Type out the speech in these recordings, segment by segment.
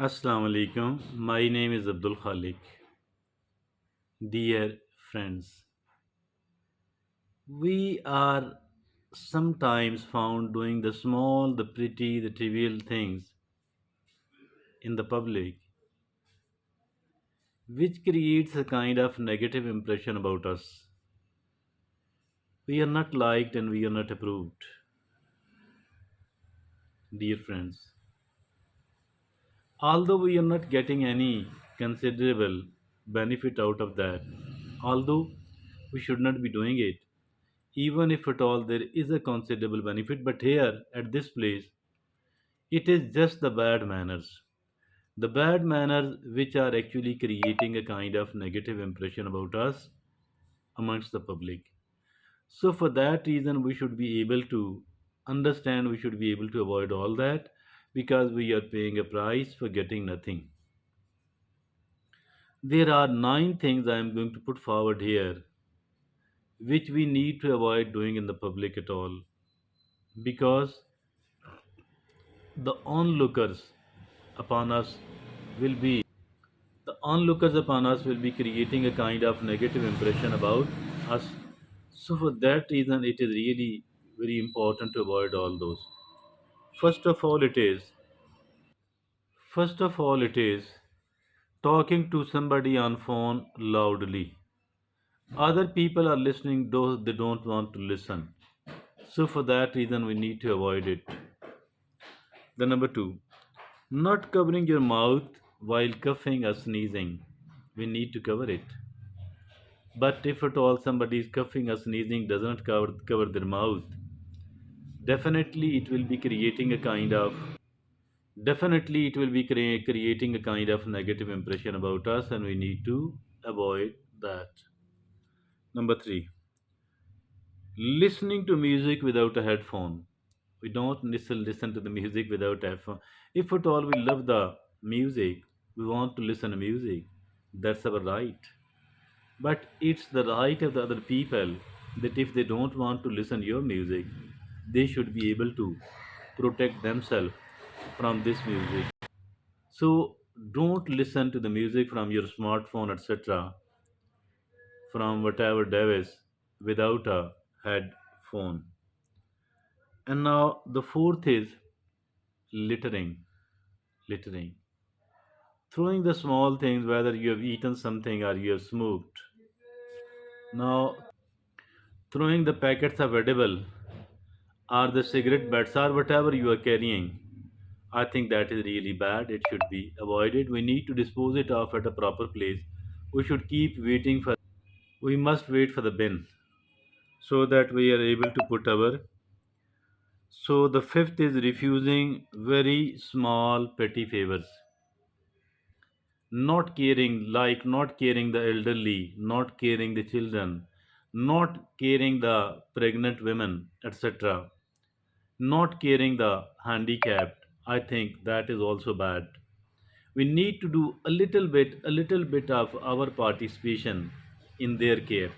Assalamu alaikum. My name is Abdul Khalik. Dear friends, we are sometimes found doing the small, the pretty, the trivial things in the public, which creates a kind of negative impression about us. We are not liked and we are not approved, dear friends. Although we are not getting any considerable benefit out of that, although we should not be doing it, even if at all there is a considerable benefit, but here at this place it is just the bad manners. The bad manners which are actually creating a kind of negative impression about us amongst the public. So for that reason we should be able to understand, we should be able to avoid all that, because we are paying a price for getting nothing. There are 9 things I am going to put forward here which we need to avoid doing in the public at all, because the onlookers upon us will be the onlookers upon us will be creating a kind of negative impression about us. So for that reason it is really very important to avoid all those. First of all it is first of all it is talking to somebody on phone loudly. Other people are listening though they don't want to listen. So for that reason we need to avoid it. The number 2, not covering your mouth while coughing or sneezing. We need to cover it. But if at all somebody is coughing or sneezing doesn't cover their mouth, definitely it will be creating a kind of creating a kind of negative impression about us, and we need to avoid that. Number 3, listening to music without a headphone. We don't listen to the music without headphone. If at all we love the music, we want to listen to music. That's our right. But it's the right of the other people that if they don't want to listen your music, they should be able to protect themselves from this music. So don't listen to the music from your smartphone, etc., from whatever device without a headphone. And now the fourth is littering. Littering. Throwing the small things, whether you have eaten something or you have smoked. Now, throwing the packets of edible or the cigarette butts or whatever you are carrying, I think that is really bad. It should be avoided. We need to dispose it off at a proper place. We should keep waiting for. We must wait for the bin so that we are able to put our. So the fifth is refusing very small petty favors. Not caring, like not caring the elderly, not caring the children, not caring the pregnant women, etc., not caring the handicapped. I think that is also bad. We need to do a little bit of our participation in their care.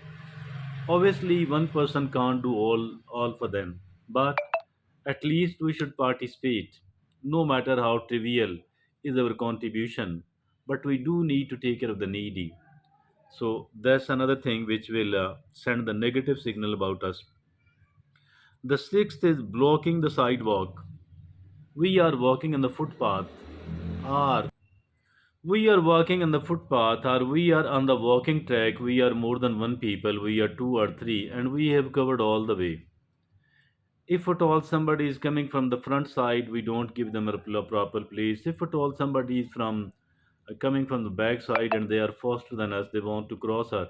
Obviously, one person can't do all for them, but at least we should participate, no matter how trivial is our contribution. But we do need to take care of the needy. So that's another thing which will send the negative signal about us. The sixth is blocking the sidewalk. We are walking on the footpath, or we are walking on the footpath, or we are on the walking track. We are more than one people, we are two or three, and we have covered all the way. If at all somebody is coming from the front side, we don't give them a proper place. If at all somebody is from coming from the back side and they are faster than us, they want to cross us,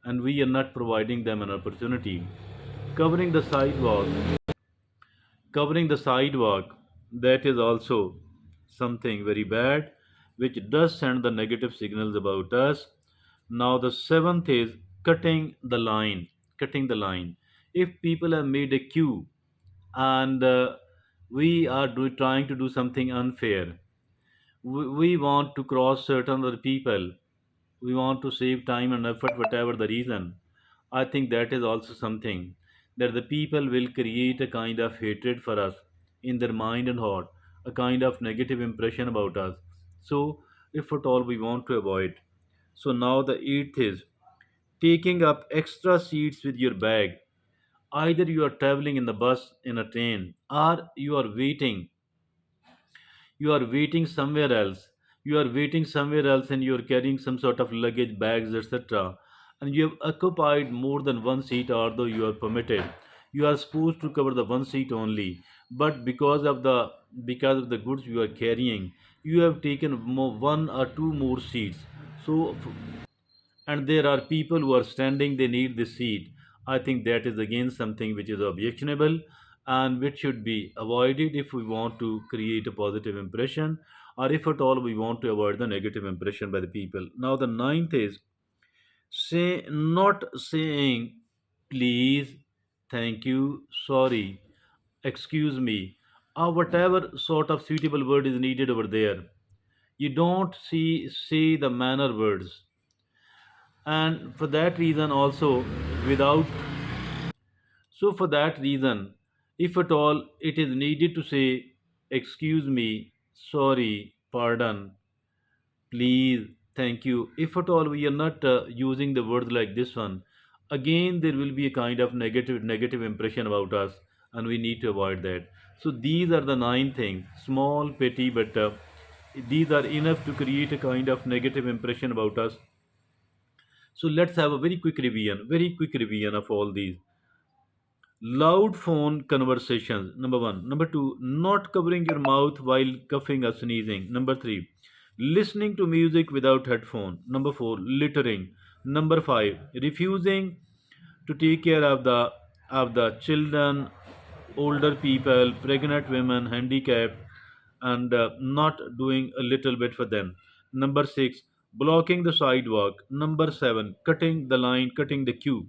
and we are not providing them an opportunity. Covering the sidewalk, covering the sidewalk, that is also something very bad, which does send the negative signals about us. Now the seventh is cutting the line. Cutting the line. If people have made a queue and we are trying to do something unfair, we want to cross certain other people, we want to save time and effort, whatever the reason. I think that is also something that the people will create a kind of hatred for us in their mind and heart, a kind of negative impression about us. So, if at all we want to avoid. So, now the eighth is taking up extra seats with your bag. Either you are traveling in the bus, in a train, or you are waiting somewhere else. You are waiting somewhere else and you are carrying some sort of luggage, bags, etc. And you have occupied more than one seat, although you are permitted. You are supposed to cover the one seat only, but because of the goods you are carrying, you have taken one or two more seats. So, and there are people who are standing, they need the seat. I think that is again something which is objectionable and which should be avoided if we want to create a positive impression, or if at all we want to avoid the negative impression by the people. Now the ninth is not saying please, thank you, sorry, excuse me, or whatever sort of suitable word is needed over there. You don't say the manner words. And for that reason also, without so for that reason, if at all it is needed to say excuse me, sorry, pardon, please, thank you, if at all we are not using the words like this one, again there will be a kind of negative impression about us, and we need to avoid that. So these are the nine things, small, petty, but these are enough to create a kind of negative impression about us. So let's have a very quick revision of all these. Loud phone conversations, number one. Number two, not covering your mouth while coughing or sneezing. Number three, listening to music without headphone. Number four, littering. Number five, refusing to take care of the children, older people, pregnant women, handicapped, and not doing a little bit for them. Number six, blocking the sidewalk. Number seven, cutting the line, cutting the queue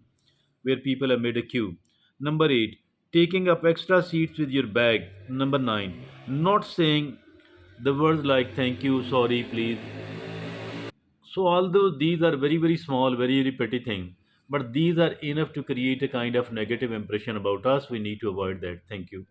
where people have made a queue. Number eight, taking up extra seats with your bag. Number nine, not saying the words like thank you, sorry, please. So, although these are very, very small, very, very petty things, but these are enough to create a kind of negative impression about us, we need to avoid that. Thank you.